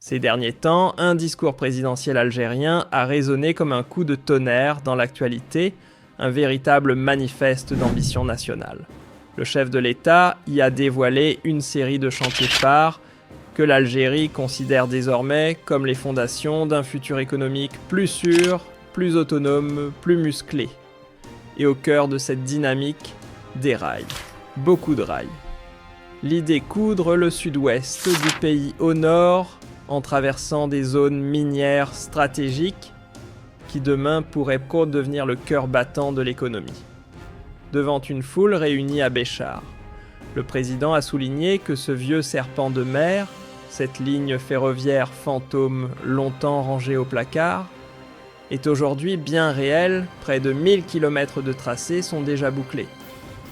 Ces derniers temps, un discours présidentiel algérien a résonné comme un coup de tonnerre dans l'actualité, un véritable manifeste d'ambition nationale. Le chef de l'État y a dévoilé une série de chantiers phares que l'Algérie considère désormais comme les fondations d'un futur économique plus sûr, plus autonome, plus musclé. Et au cœur de cette dynamique, des rails. Beaucoup de rails. L'idée coudre le sud-ouest du pays au nord, en traversant des zones minières stratégiques qui demain pourraient devenir le cœur battant de l'économie. Devant une foule réunie à Béchar, le président a souligné que ce vieux serpent de mer, cette ligne ferroviaire fantôme longtemps rangée au placard, est aujourd'hui bien réel, près de 1000 km de tracé sont déjà bouclés.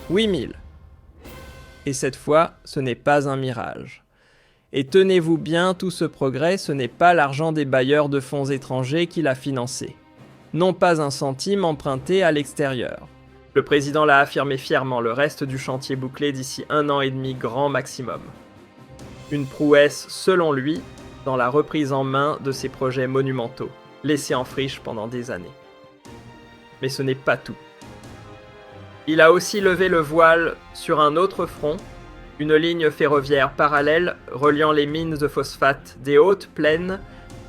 8000. Et cette fois, ce n'est pas un mirage. Et tenez-vous bien, tout ce progrès, ce n'est pas l'argent des bailleurs de fonds étrangers qui l'a financé. Non pas un centime emprunté à l'extérieur. Le président l'a affirmé fièrement, le reste du chantier bouclé d'ici 1 an et demi grand maximum. Une prouesse, selon lui, dans la reprise en main de ces projets monumentaux, laissés en friche pendant des années. Mais ce n'est pas tout. Il a aussi levé le voile sur un autre front, une ligne ferroviaire parallèle reliant les mines de phosphate des hautes plaines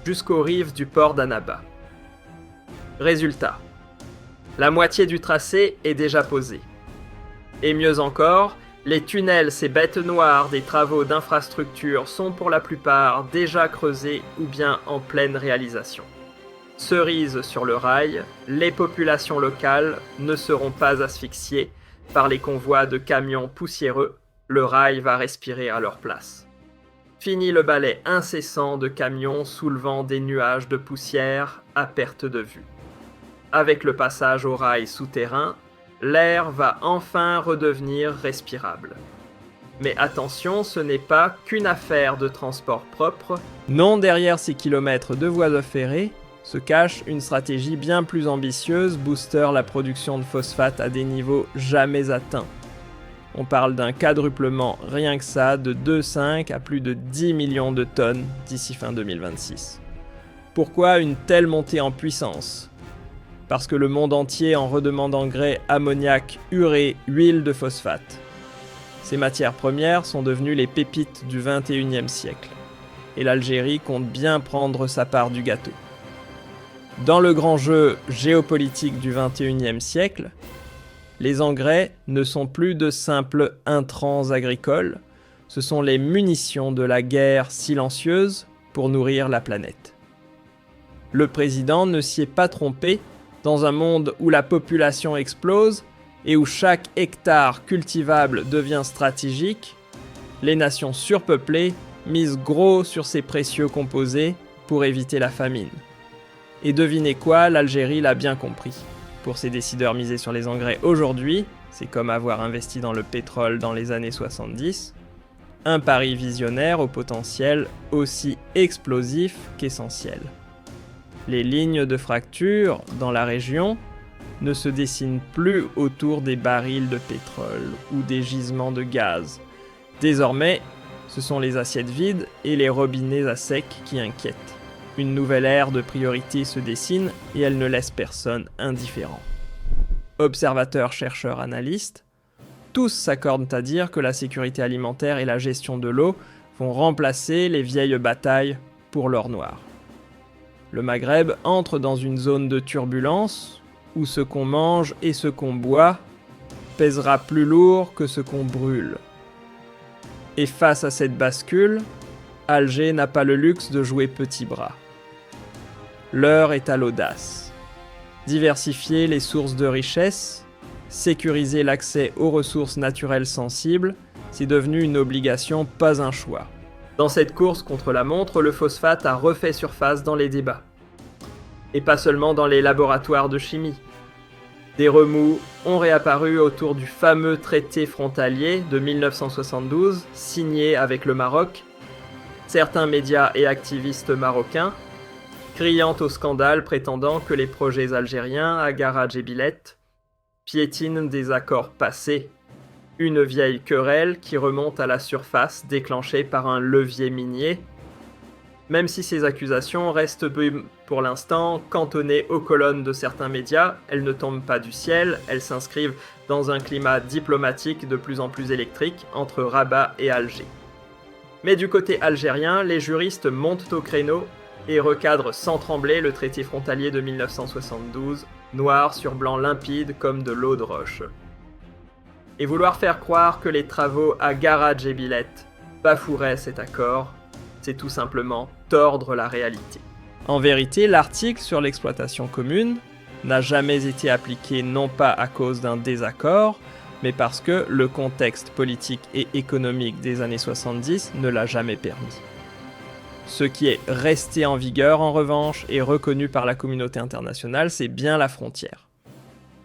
jusqu'aux rives du port d'Annaba. Résultat, la moitié du tracé est déjà posée. Et mieux encore, les tunnels, ces bêtes noires des travaux d'infrastructure sont pour la plupart déjà creusés ou bien en pleine réalisation. Cerise sur le rail, les populations locales ne seront pas asphyxiées par les convois de camions poussiéreux, le rail va respirer à leur place. Fini le balai incessant de camions soulevant des nuages de poussière à perte de vue. Avec le passage au rail souterrain, l'air va enfin redevenir respirable. Mais attention, ce n'est pas qu'une affaire de transport propre. Non, derrière ces kilomètres de voies ferrées se cache une stratégie bien plus ambitieuse, booster la production de phosphate à des niveaux jamais atteints. On parle d'un quadruplement, rien que ça, de 2,5 à plus de 10 millions de tonnes d'ici fin 2026. Pourquoi une telle montée en puissance ? Parce que le monde entier en redemande engrais, ammoniac, urée, huile de phosphate. Ces matières premières sont devenues les pépites du XXIe siècle. Et l'Algérie compte bien prendre sa part du gâteau. Dans le grand jeu géopolitique du XXIe siècle, les engrais ne sont plus de simples intrants agricoles, ce sont les munitions de la guerre silencieuse pour nourrir la planète. Le président ne s'y est pas trompé, dans un monde où la population explose et où chaque hectare cultivable devient stratégique, les nations surpeuplées misent gros sur ces précieux composés pour éviter la famine. Et devinez quoi, l'Algérie l'a bien compris. Pour ces décideurs misés sur les engrais aujourd'hui, c'est comme avoir investi dans le pétrole dans les années 70, un pari visionnaire au potentiel aussi explosif qu'essentiel. Les lignes de fracture dans la région ne se dessinent plus autour des barils de pétrole ou des gisements de gaz. Désormais, ce sont les assiettes vides et les robinets à sec qui inquiètent. Une nouvelle ère de priorité se dessine et elle ne laisse personne indifférent. Observateurs, chercheurs, analystes, tous s'accordent à dire que la sécurité alimentaire et la gestion de l'eau vont remplacer les vieilles batailles pour l'or noir. Le Maghreb entre dans une zone de turbulence où ce qu'on mange et ce qu'on boit pèsera plus lourd que ce qu'on brûle. Et face à cette bascule, Alger n'a pas le luxe de jouer petit bras. L'heure est à l'audace. Diversifier les sources de richesse, sécuriser l'accès aux ressources naturelles sensibles, c'est devenu une obligation, pas un choix. Dans cette course contre la montre, le phosphate a refait surface dans les débats. Et pas seulement dans les laboratoires de chimie. Des remous ont réapparu autour du fameux traité frontalier de 1972, signé avec le Maroc. Certains médias et activistes marocains criant au scandale prétendant que les projets algériens à Garage et Bilette piétinent des accords passés, une vieille querelle qui remonte à la surface déclenchée par un levier minier Même si ces accusations restent pour l'instant cantonnées aux colonnes de certains médias, elles ne tombent pas du ciel, elles s'inscrivent dans un climat diplomatique de plus en plus électrique entre Rabat et Alger. Mais du côté algérien, les juristes montent au créneau et recadrent sans trembler le traité frontalier de 1972, noir sur blanc limpide comme de l'eau de roche. Et vouloir faire croire que les travaux à Garage et Bilette bafoueraient cet accord, c'est tout simplement tordre la réalité. En vérité, l'article sur l'exploitation commune n'a jamais été appliqué non pas à cause d'un désaccord, mais parce que le contexte politique et économique des années 70 ne l'a jamais permis. Ce qui est resté en vigueur, en revanche, et reconnu par la communauté internationale, c'est bien la frontière.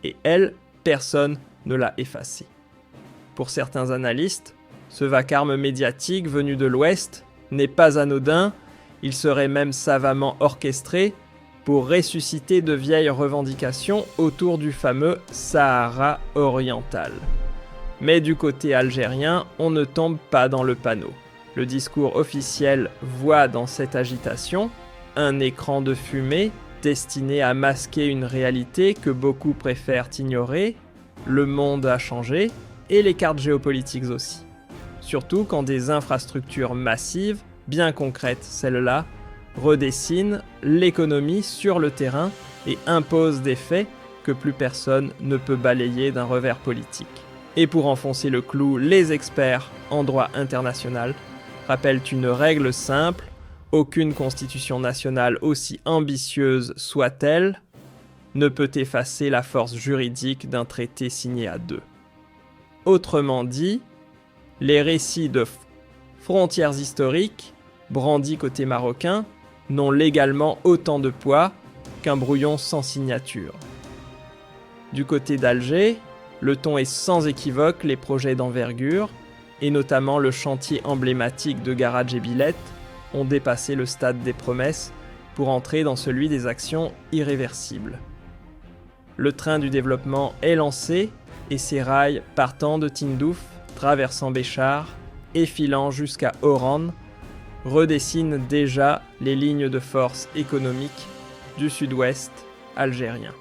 Et elle, personne ne l'a effacée. Pour certains analystes, ce vacarme médiatique venu de l'Ouest n'est pas anodin, il serait même savamment orchestré pour ressusciter de vieilles revendications autour du fameux Sahara oriental. Mais du côté algérien, on ne tombe pas dans le panneau. Le discours officiel voit dans cette agitation un écran de fumée destiné à masquer une réalité que beaucoup préfèrent ignorer, le monde a changé et les cartes géopolitiques aussi. Surtout quand des infrastructures massives, bien concrètes celles-là, redessinent l'économie sur le terrain et imposent des faits que plus personne ne peut balayer d'un revers politique. Et pour enfoncer le clou, les experts en droit international rappellent une règle simple: aucune constitution nationale, aussi ambitieuse soit-elle, ne peut effacer la force juridique d'un traité signé à deux. Autrement dit, les récits de frontières historiques, brandis côté marocain, n'ont légalement autant de poids qu'un brouillon sans signature. Du côté d'Alger, le ton est sans équivoque les projets d'envergure, et notamment le chantier emblématique de Garage et Bilette, ont dépassé le stade des promesses pour entrer dans celui des actions irréversibles. Le train du développement est lancé et ses rails partant de Tindouf, traversant Béchar et filant jusqu'à Oran, redessinent déjà les lignes de force économique du sud-ouest algérien.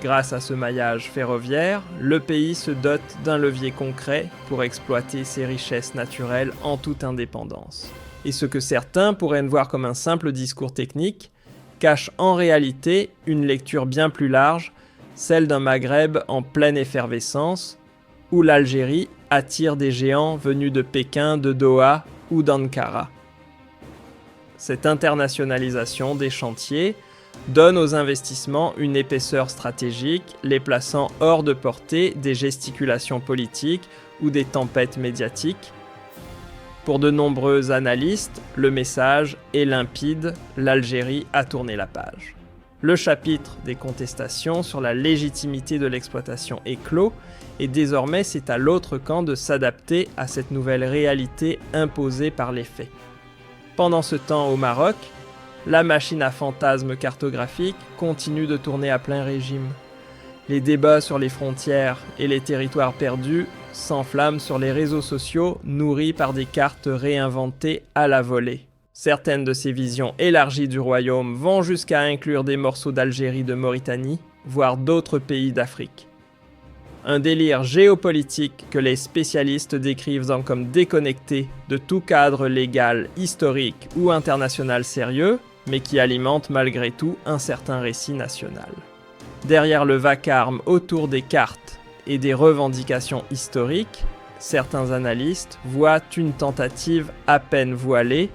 Grâce à ce maillage ferroviaire, le pays se dote d'un levier concret pour exploiter ses richesses naturelles en toute indépendance. Et ce que certains pourraient voir comme un simple discours technique cache en réalité une lecture bien plus large, celle d'un Maghreb en pleine effervescence, où l'Algérie attire des géants venus de Pékin, de Doha ou d'Ankara. Cette internationalisation des chantiers donne aux investissements une épaisseur stratégique, les plaçant hors de portée des gesticulations politiques ou des tempêtes médiatiques. Pour de nombreux analystes, le message est limpide, l'Algérie a tourné la page. Le chapitre des contestations sur la légitimité de l'exploitation est clos, et désormais c'est à l'autre camp de s'adapter à cette nouvelle réalité imposée par les faits. Pendant ce temps au Maroc, la machine à fantasmes cartographiques continue de tourner à plein régime. Les débats sur les frontières et les territoires perdus s'enflamment sur les réseaux sociaux, nourris par des cartes réinventées à la volée. Certaines de ces visions élargies du royaume vont jusqu'à inclure des morceaux d'Algérie, de Mauritanie, voire d'autres pays d'Afrique. Un délire géopolitique que les spécialistes décrivent comme déconnecté de tout cadre légal, historique ou international sérieux, mais qui alimente malgré tout un certain récit national. Derrière le vacarme autour des cartes et des revendications historiques, certains analystes voient une tentative à peine voilée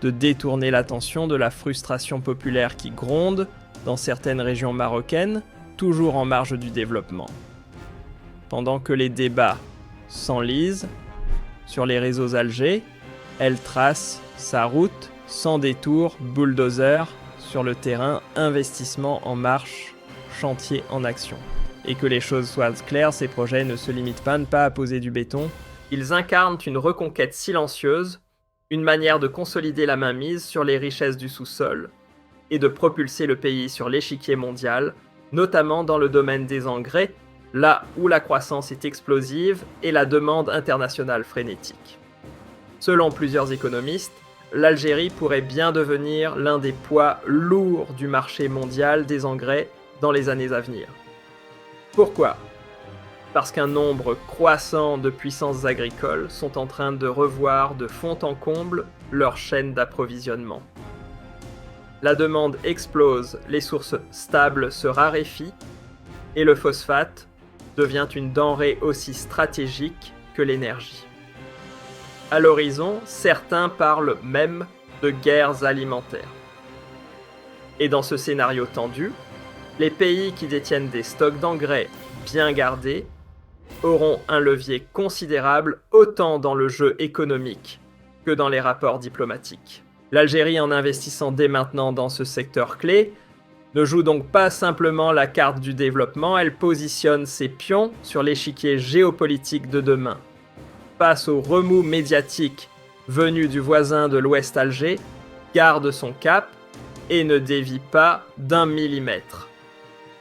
de détourner l'attention de la frustration populaire qui gronde dans certaines régions marocaines, toujours en marge du développement. Pendant que les débats s'enlisent sur les réseaux algés, elle trace sa route sans détour, bulldozer sur le terrain, investissement en marche, chantier en action. Et que les choses soient claires, ces projets ne se limitent pas à poser du béton. Ils incarnent une reconquête silencieuse, une manière de consolider la mainmise sur les richesses du sous-sol et de propulser le pays sur l'échiquier mondial, notamment dans le domaine des engrais, là où la croissance est explosive et la demande internationale frénétique. Selon plusieurs économistes, l'Algérie pourrait bien devenir l'un des poids lourds du marché mondial des engrais dans les années à venir. Pourquoi ? Parce qu'un nombre croissant de puissances agricoles sont en train de revoir de fond en comble leur chaîne d'approvisionnement. La demande explose, les sources stables se raréfient et le phosphate devient une denrée aussi stratégique que l'énergie. À l'horizon, certains parlent même de guerres alimentaires. Et dans ce scénario tendu, les pays qui détiennent des stocks d'engrais bien gardés auront un levier considérable autant dans le jeu économique que dans les rapports diplomatiques. L'Algérie, en investissant dès maintenant dans ce secteur clé, ne joue donc pas simplement la carte du développement, elle positionne ses pions sur l'échiquier géopolitique de demain. Face aux remous médiatiques venus du voisin de l'Ouest Alger, garde son cap et ne dévie pas d'1 millimètre.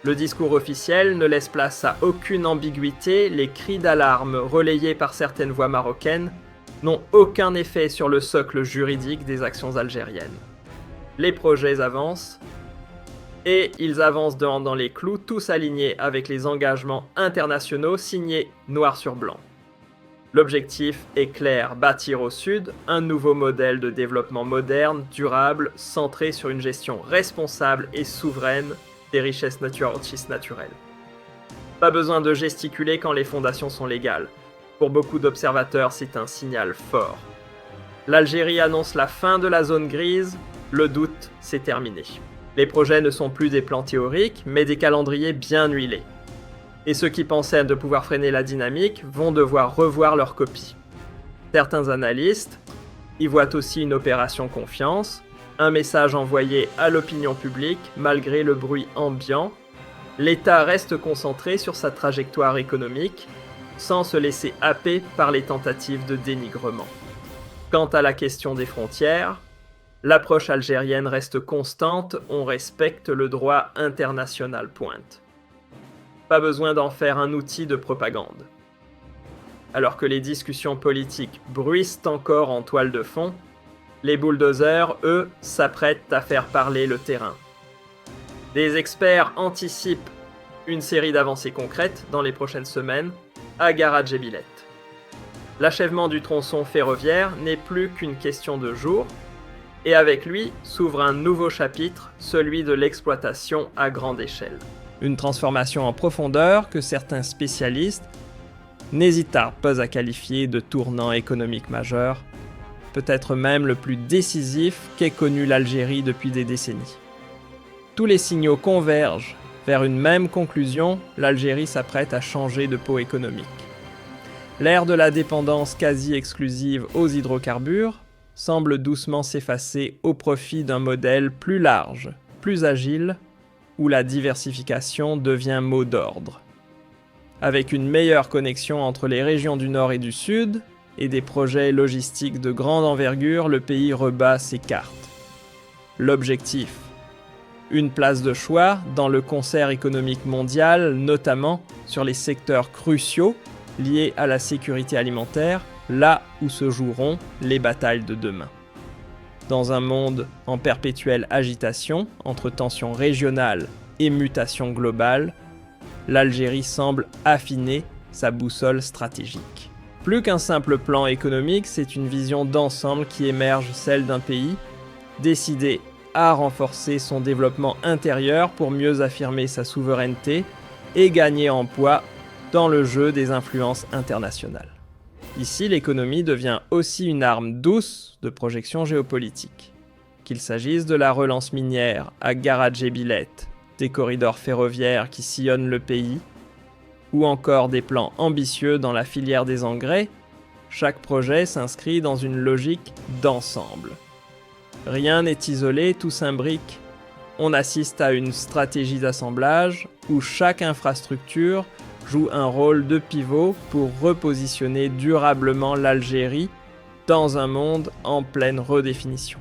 Le discours officiel ne laisse place à aucune ambiguïté, les cris d'alarme relayés par certaines voix marocaines n'ont aucun effet sur le socle juridique des actions algériennes. Les projets avancent, et ils avancent dans les clous, tous alignés avec les engagements internationaux signés noir sur blanc. L'objectif est clair, bâtir au sud un nouveau modèle de développement moderne, durable, centré sur une gestion responsable et souveraine des richesses naturelles. Pas besoin de gesticuler quand les fondations sont légales. Pour beaucoup d'observateurs, c'est un signal fort. L'Algérie annonce la fin de la zone grise, le doute s'est terminé. Les projets ne sont plus des plans théoriques, mais des calendriers bien huilés. Et ceux qui pensaient de pouvoir freiner la dynamique vont devoir revoir leur copie. Certains analystes y voient aussi une opération confiance, un message envoyé à l'opinion publique malgré le bruit ambiant. L'État reste concentré sur sa trajectoire économique, sans se laisser happer par les tentatives de dénigrement. Quant à la question des frontières, l'approche algérienne reste constante, on respecte le droit international, pointe. Pas besoin d'en faire un outil de propagande. Alors que les discussions politiques bruissent encore en toile de fond, les bulldozers, eux, s'apprêtent à faire parler le terrain. Des experts anticipent une série d'avancées concrètes dans les prochaines semaines à Garadjébilet. L'achèvement du tronçon ferroviaire n'est plus qu'une question de jours, et avec lui s'ouvre un nouveau chapitre, celui de l'exploitation à grande échelle. Une transformation en profondeur que certains spécialistes n'hésitent pas à qualifier de tournant économique majeur, peut-être même le plus décisif qu'ait connu l'Algérie depuis des décennies. Tous les signaux convergent vers une même conclusion, l'Algérie s'apprête à changer de peau économique. L'ère de la dépendance quasi exclusive aux hydrocarbures semble doucement s'effacer au profit d'un modèle plus large, plus agile, où la diversification devient mot d'ordre. Avec une meilleure connexion entre les régions du Nord et du Sud, et des projets logistiques de grande envergure, le pays rebat ses cartes. L'objectif : une place de choix dans le concert économique mondial, notamment sur les secteurs cruciaux liés à la sécurité alimentaire, là où se joueront les batailles de demain. Dans un monde en perpétuelle agitation, entre tensions régionales et mutations globales, l'Algérie semble affiner sa boussole stratégique. Plus qu'un simple plan économique, c'est une vision d'ensemble qui émerge, celle d'un pays décidé à renforcer son développement intérieur pour mieux affirmer sa souveraineté et gagner en poids dans le jeu des influences internationales. Ici, l'économie devient aussi une arme douce de projection géopolitique. Qu'il s'agisse de la relance minière à Garadjébilet, des corridors ferroviaires qui sillonnent le pays, ou encore des plans ambitieux dans la filière des engrais, chaque projet s'inscrit dans une logique d'ensemble. Rien n'est isolé, tout s'imbrique. On assiste à une stratégie d'assemblage où chaque infrastructure joue un rôle de pivot pour repositionner durablement l'Algérie dans un monde en pleine redéfinition.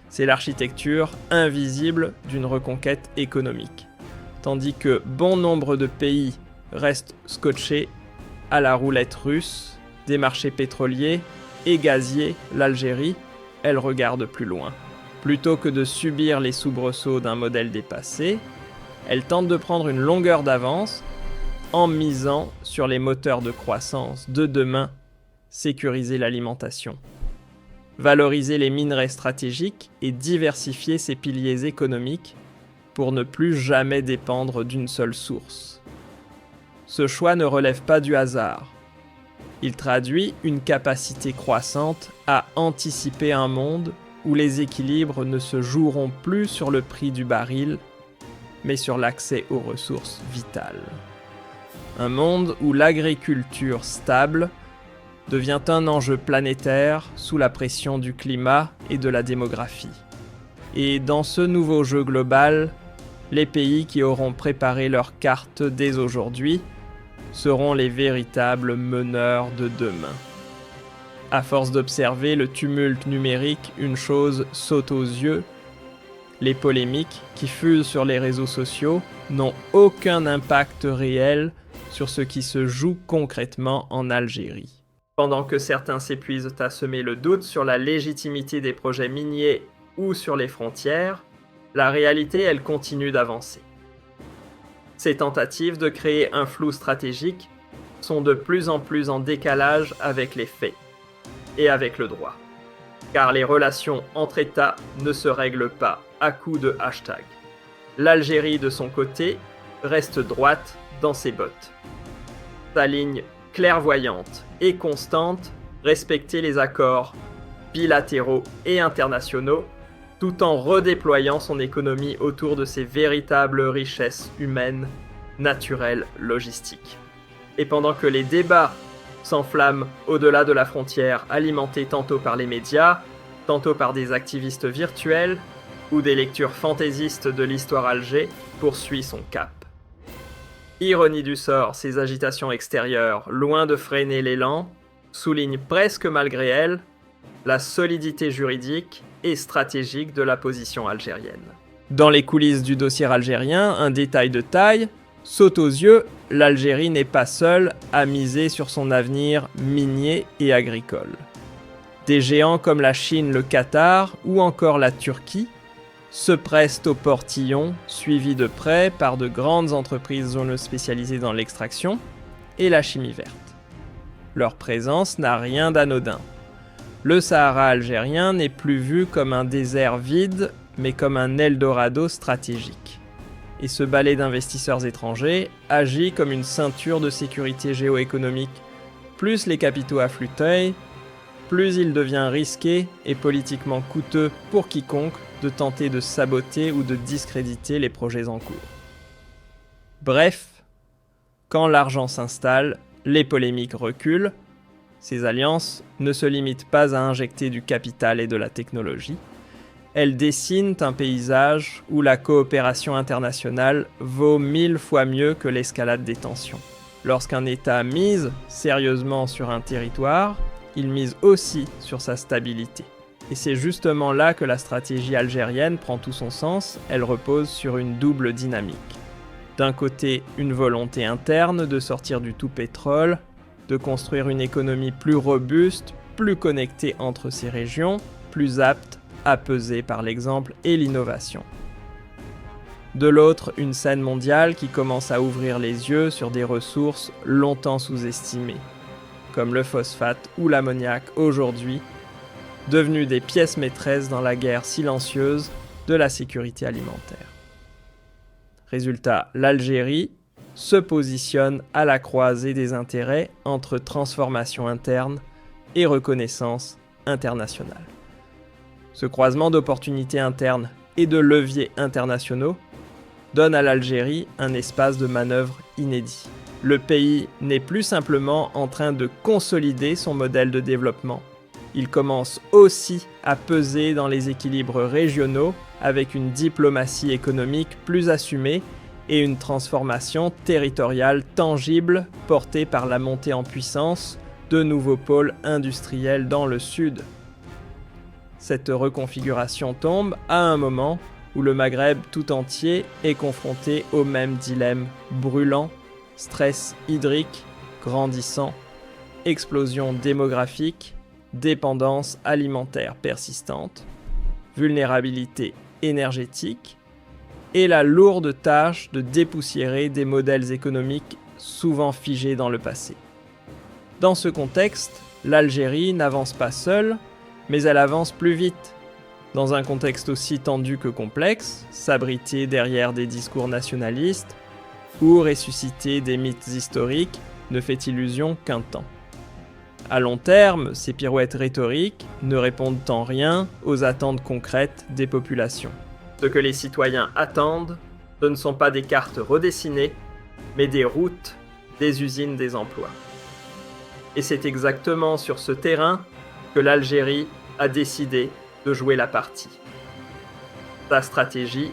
C'est l'architecture invisible d'une reconquête économique, tandis que bon nombre de pays restent scotchés à la roulette russe des marchés pétroliers et gaziers. L'Algérie, elle regarde plus loin. Plutôt que de subir les soubresauts d'un modèle dépassé, elle tente de prendre une longueur d'avance en misant sur les moteurs de croissance de demain, sécuriser l'alimentation, valoriser les minerais stratégiques et diversifier ses piliers économiques pour ne plus jamais dépendre d'une seule source. Ce choix ne relève pas du hasard. Il traduit une capacité croissante à anticiper un monde où les équilibres ne se joueront plus sur le prix du baril, mais sur l'accès aux ressources vitales. Un monde où l'agriculture stable devient un enjeu planétaire sous la pression du climat et de la démographie. Et dans ce nouveau jeu global, les pays qui auront préparé leurs cartes dès aujourd'hui seront les véritables meneurs de demain. À force d'observer le tumulte numérique, une chose saute aux yeux. Les polémiques qui fusent sur les réseaux sociaux n'ont aucun impact réel sur ce qui se joue concrètement en Algérie. Pendant que certains s'épuisent à semer le doute sur la légitimité des projets miniers ou sur les frontières, la réalité, elle continue d'avancer. Ces tentatives de créer un flou stratégique sont de plus en plus en décalage avec les faits et avec le droit. Car les relations entre États ne se règlent pas à coups de hashtag. L'Algérie, de son côté, reste droite dans ses bottes. Sa ligne clairvoyante et constante, respecter les accords bilatéraux et internationaux, tout en redéployant son économie autour de ses véritables richesses humaines, naturelles, logistiques. Et pendant que les débats s'enflamment au-delà de la frontière, alimentés tantôt par les médias, tantôt par des activistes virtuels, ou des lectures fantaisistes de l'histoire Alger, poursuit son cap. Ironie du sort, ces agitations extérieures, loin de freiner l'élan, soulignent presque malgré elles la solidité juridique et stratégique de la position algérienne. Dans les coulisses du dossier algérien, un détail de taille saute aux yeux, l'Algérie n'est pas seule à miser sur son avenir minier et agricole. Des géants comme la Chine, le Qatar ou encore la Turquie se pressent au portillon, suivis de près par de grandes entreprises zoneuses spécialisées dans l'extraction et la chimie verte. Leur présence n'a rien d'anodin. Le Sahara algérien n'est plus vu comme un désert vide, mais comme un Eldorado stratégique. Et ce balai d'investisseurs étrangers agit comme une ceinture de sécurité géoéconomique. Plus les capitaux affluent, plus il devient risqué et politiquement coûteux pour quiconque de tenter de saboter ou de discréditer les projets en cours. Bref, quand l'argent s'installe, les polémiques reculent. Ces alliances ne se limitent pas à injecter du capital et de la technologie. Elles dessinent un paysage où la coopération internationale vaut 1000 fois mieux que l'escalade des tensions. Lorsqu'un État mise sérieusement sur un territoire, il mise aussi sur sa stabilité. Et c'est justement là que la stratégie algérienne prend tout son sens, elle repose sur une double dynamique. D'un côté, une volonté interne de sortir du tout pétrole, de construire une économie plus robuste, plus connectée entre ces régions, plus apte à peser par l'exemple et l'innovation. De l'autre, une scène mondiale qui commence à ouvrir les yeux sur des ressources longtemps sous-estimées, comme le phosphate ou l'ammoniac aujourd'hui, devenus des pièces maîtresses dans la guerre silencieuse de la sécurité alimentaire. Résultat, l'Algérie se positionne à la croisée des intérêts entre transformation interne et reconnaissance internationale. Ce croisement d'opportunités internes et de leviers internationaux donne à l'Algérie un espace de manœuvre inédit. Le pays n'est plus simplement en train de consolider son modèle de développement. Il commence aussi à peser dans les équilibres régionaux avec une diplomatie économique plus assumée et une transformation territoriale tangible portée par la montée en puissance de nouveaux pôles industriels dans le sud. Cette reconfiguration tombe à un moment où le Maghreb tout entier est confronté au même dilemme brûlant, stress hydrique grandissant, explosion démographique dépendance alimentaire persistante, vulnérabilité énergétique et la lourde tâche de dépoussiérer des modèles économiques souvent figés dans le passé. Dans ce contexte, l'Algérie n'avance pas seule, mais elle avance plus vite. Dans un contexte aussi tendu que complexe, s'abriter derrière des discours nationalistes ou ressusciter des mythes historiques ne fait illusion qu'un temps. À long terme, ces pirouettes rhétoriques ne répondent en rien aux attentes concrètes des populations. Ce que les citoyens attendent, ce ne sont pas des cartes redessinées, mais des routes, des usines, des emplois. Et c'est exactement sur ce terrain que l'Algérie a décidé de jouer la partie. Sa stratégie: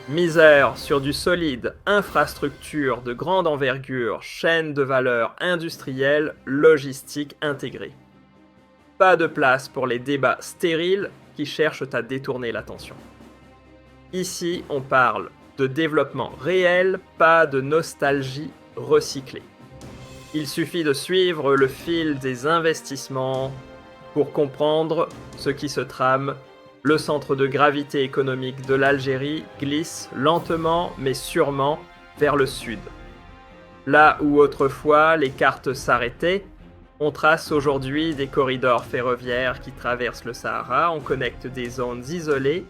misère sur du solide, infrastructure de grande envergure, chaîne de valeur industrielle, logistique intégrée. Pas de place pour les débats stériles qui cherchent à détourner l'attention. Ici, on parle de développement réel, pas de nostalgie recyclée. Il suffit de suivre le fil des investissements pour comprendre ce qui se trame. Le centre de gravité économique de l'Algérie glisse lentement mais sûrement vers le sud. Là où autrefois les cartes s'arrêtaient, on trace aujourd'hui des corridors ferroviaires qui traversent le Sahara, on connecte des zones isolées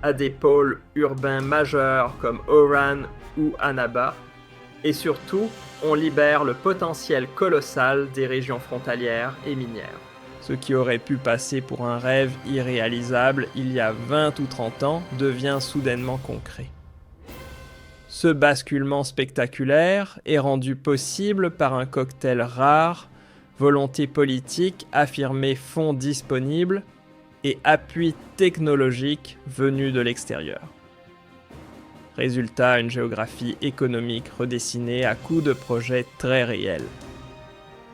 à des pôles urbains majeurs comme Oran ou Annaba, et surtout, on libère le potentiel colossal des régions frontalières et minières. Ce qui aurait pu passer pour un rêve irréalisable il y a 20 ou 30 ans devient soudainement concret. Ce basculement spectaculaire est rendu possible par un cocktail rare, volonté politique affirmée, fonds disponibles et appui technologique venu de l'extérieur. Résultat, une géographie économique redessinée à coups de projets très réels.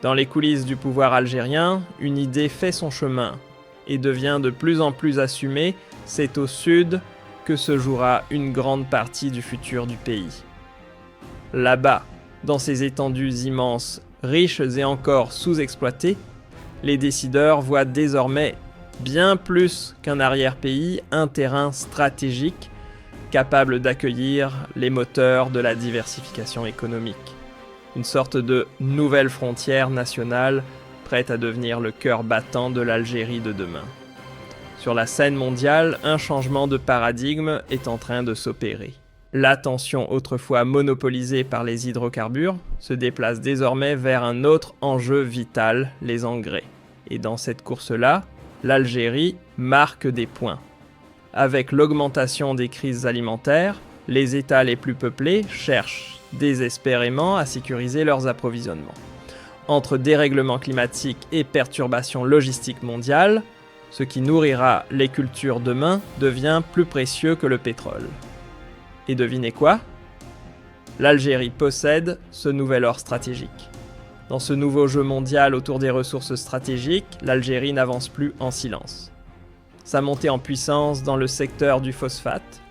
Dans les coulisses du pouvoir algérien, une idée fait son chemin et devient de plus en plus assumée. C'est au sud que se jouera une grande partie du futur du pays. Là-bas, dans ces étendues immenses, riches et encore sous-exploitées, les décideurs voient désormais, bien plus qu'un arrière-pays, un terrain stratégique capable d'accueillir les moteurs de la diversification économique. Une sorte de nouvelle frontière nationale prête à devenir le cœur battant de l'Algérie de demain. Sur la scène mondiale, un changement de paradigme est en train de s'opérer. L'attention autrefois monopolisée par les hydrocarbures se déplace désormais vers un autre enjeu vital, les engrais. Et dans cette course-là, l'Algérie marque des points. Avec l'augmentation des crises alimentaires, les États les plus peuplés cherchent désespérément à sécuriser leurs approvisionnements. Entre dérèglement climatique et perturbations logistiques mondiales, ce qui nourrira les cultures demain devient plus précieux que le pétrole. Et devinez quoi ? L'Algérie possède ce nouvel or stratégique. Dans ce nouveau jeu mondial autour des ressources stratégiques, l'Algérie n'avance plus en silence. Sa montée en puissance dans le secteur du phosphate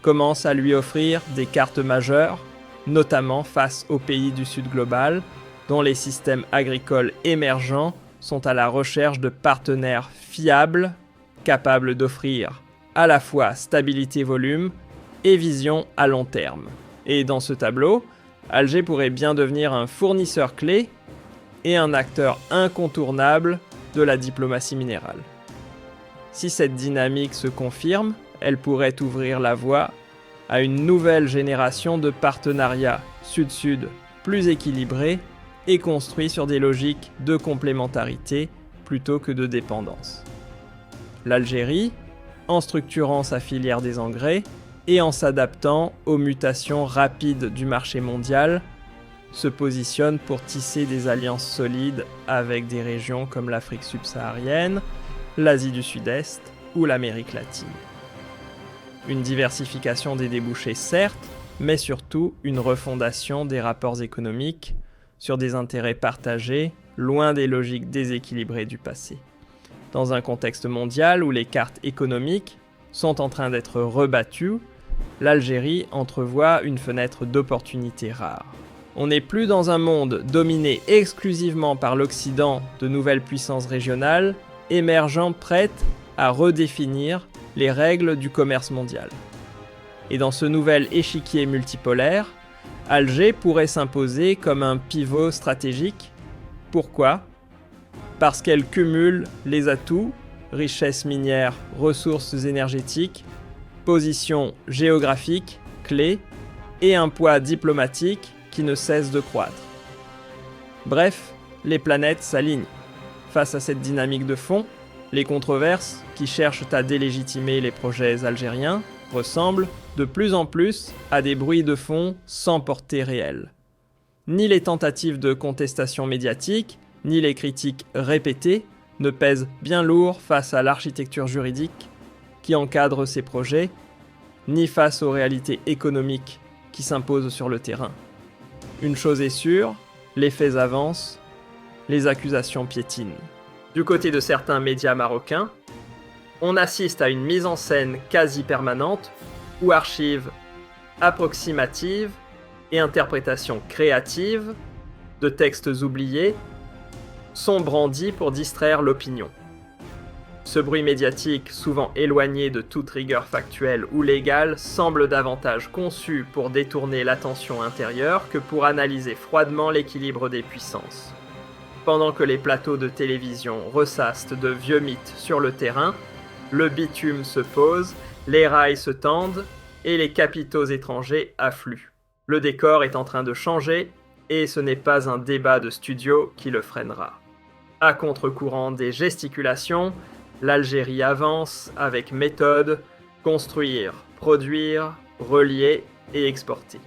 commence à lui offrir des cartes majeures, notamment face aux pays du Sud global, dont les systèmes agricoles émergents sont à la recherche de partenaires fiables, capables d'offrir à la fois stabilité-volume et vision à long terme. Et dans ce tableau, Alger pourrait bien devenir un fournisseur clé et un acteur incontournable de la diplomatie minérale. Si cette dynamique se confirme, elle pourrait ouvrir la voie à une nouvelle génération de partenariats sud-sud plus équilibrés et construits sur des logiques de complémentarité plutôt que de dépendance. L'Algérie, en structurant sa filière des engrais et en s'adaptant aux mutations rapides du marché mondial, se positionne pour tisser des alliances solides avec des régions comme l'Afrique subsaharienne, l'Asie du Sud-Est ou l'Amérique latine. Une diversification des débouchés certes, mais surtout une refondation des rapports économiques sur des intérêts partagés, loin des logiques déséquilibrées du passé. Dans un contexte mondial où les cartes économiques sont en train d'être rebattues, l'Algérie entrevoit une fenêtre d'opportunité rare. On n'est plus dans un monde dominé exclusivement par l'Occident de nouvelles puissances régionales, émergeant prêtes à redéfinir les règles du commerce mondial. Et dans ce nouvel échiquier multipolaire, Alger pourrait s'imposer comme un pivot stratégique. Pourquoi ? Parce qu'elle cumule les atouts, richesses minières, ressources énergétiques, position géographique, clé, et un poids diplomatique qui ne cesse de croître. Bref, les planètes s'alignent. Face à cette dynamique de fond, les controverses, qui cherchent à délégitimer les projets algériens, ressemblent de plus en plus à des bruits de fond sans portée réelle. Ni les tentatives de contestation médiatique, ni les critiques répétées ne pèsent bien lourd face à l'architecture juridique qui encadre ces projets, ni face aux réalités économiques qui s'imposent sur le terrain. Une chose est sûre, les faits avancent, les accusations piétinent. Du côté de certains médias marocains, on assiste à une mise en scène quasi permanente où archives approximatives et interprétations créatives de textes oubliés sont brandis pour distraire l'opinion. Ce bruit médiatique, souvent éloigné de toute rigueur factuelle ou légale, semble davantage conçu pour détourner l'attention intérieure que pour analyser froidement l'équilibre des puissances. Pendant que les plateaux de télévision ressassent de vieux mythes sur le terrain, le bitume se pose, les rails se tendent et les capitaux étrangers affluent. Le décor est en train de changer et ce n'est pas un débat de studio qui le freinera. À contre-courant des gesticulations, l'Algérie avance avec méthode, construire, produire, relier et exporter.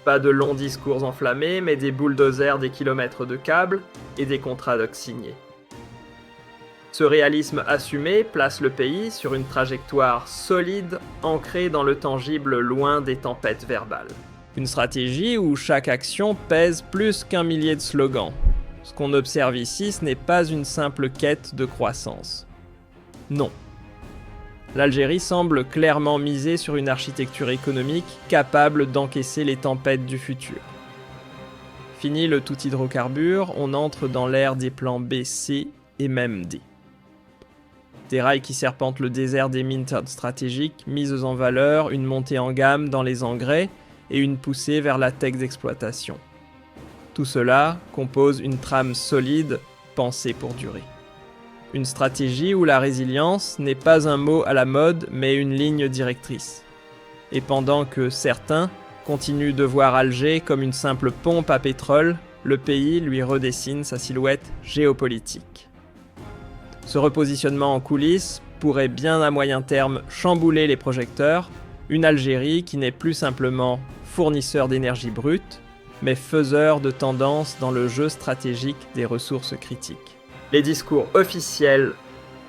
Pas de longs discours enflammés, mais des bulldozers des kilomètres de câbles et des contrats docs signés. Ce réalisme assumé place le pays sur une trajectoire solide, ancrée dans le tangible loin des tempêtes verbales. Une stratégie où chaque action pèse plus qu'un millier de slogans. Ce qu'on observe ici, ce n'est pas une simple quête de croissance. Non. L'Algérie semble clairement miser sur une architecture économique capable d'encaisser les tempêtes du futur. Fini le tout hydrocarbure, on entre dans l'ère des plans B, C et même D. Des rails qui serpentent le désert des mines stratégiques, mises en valeur, une montée en gamme dans les engrais et une poussée vers la tech d'exploitation. Tout cela compose une trame solide, pensée pour durer. Une stratégie où la résilience n'est pas un mot à la mode, mais une ligne directrice. Et pendant que certains continuent de voir Alger comme une simple pompe à pétrole, le pays lui redessine sa silhouette géopolitique. Ce repositionnement en coulisses pourrait bien à moyen terme chambouler les projecteurs, une Algérie qui n'est plus simplement fournisseur d'énergie brute, mais faiseur de tendance dans le jeu stratégique des ressources critiques. Les discours officiels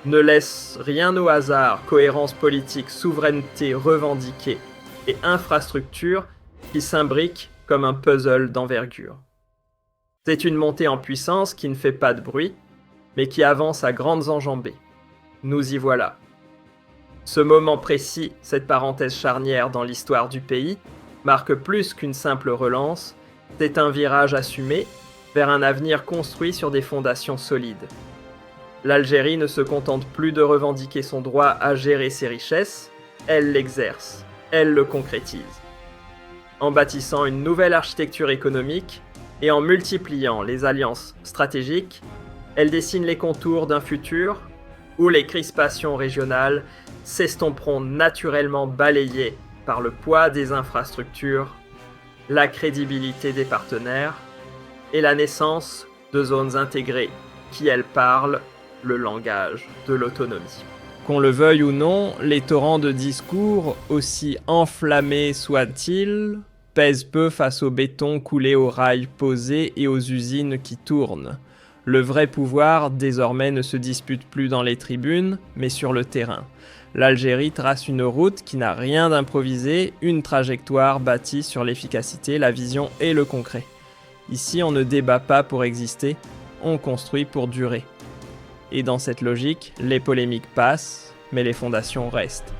ne laissent rien au hasard, cohérence politique, souveraineté revendiquée et infrastructure qui s'imbriquent comme un puzzle d'envergure. C'est une montée en puissance qui ne fait pas de bruit, mais qui avance à grandes enjambées. Nous y voilà. Ce moment précis, cette parenthèse charnière dans l'histoire du pays, marque plus qu'une simple relance, c'est un virage assumé vers un avenir construit sur des fondations solides. L'Algérie ne se contente plus de revendiquer son droit à gérer ses richesses, elle l'exerce, elle le concrétise. En bâtissant une nouvelle architecture économique et en multipliant les alliances stratégiques, elle dessine les contours d'un futur où les crispations régionales s'estomperont naturellement balayées par le poids des infrastructures, la crédibilité des partenaires et la naissance de zones intégrées qui, elles, parlent le langage de l'autonomie. Qu'on le veuille ou non, les torrents de discours, aussi enflammés soient-ils, pèsent peu face au béton coulé aux rails posés et aux usines qui tournent. Le vrai pouvoir, désormais, ne se dispute plus dans les tribunes, mais sur le terrain. L'Algérie trace une route qui n'a rien d'improvisé, une trajectoire bâtie sur l'efficacité, la vision et le concret. Ici, on ne débat pas pour exister, on construit pour durer. Et dans cette logique, les polémiques passent, mais les fondations restent.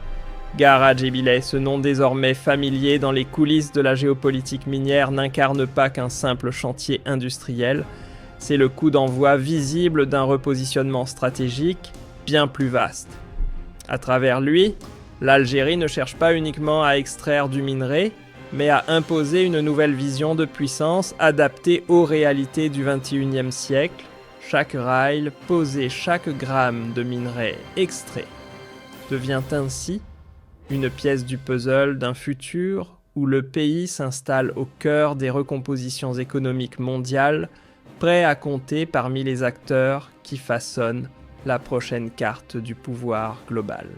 Gare à Jebbileh, ce nom désormais familier dans les coulisses de la géopolitique minière n'incarne pas qu'un simple chantier industriel, c'est le coup d'envoi visible d'un repositionnement stratégique bien plus vaste. À travers lui, l'Algérie ne cherche pas uniquement à extraire du minerai, mais à imposer une nouvelle vision de puissance adaptée aux réalités du XXIe siècle. Chaque rail posé, chaque gramme de minerai extrait devient ainsi une pièce du puzzle d'un futur où le pays s'installe au cœur des recompositions économiques mondiales, prêt à compter parmi les acteurs qui façonnent la prochaine carte du pouvoir global.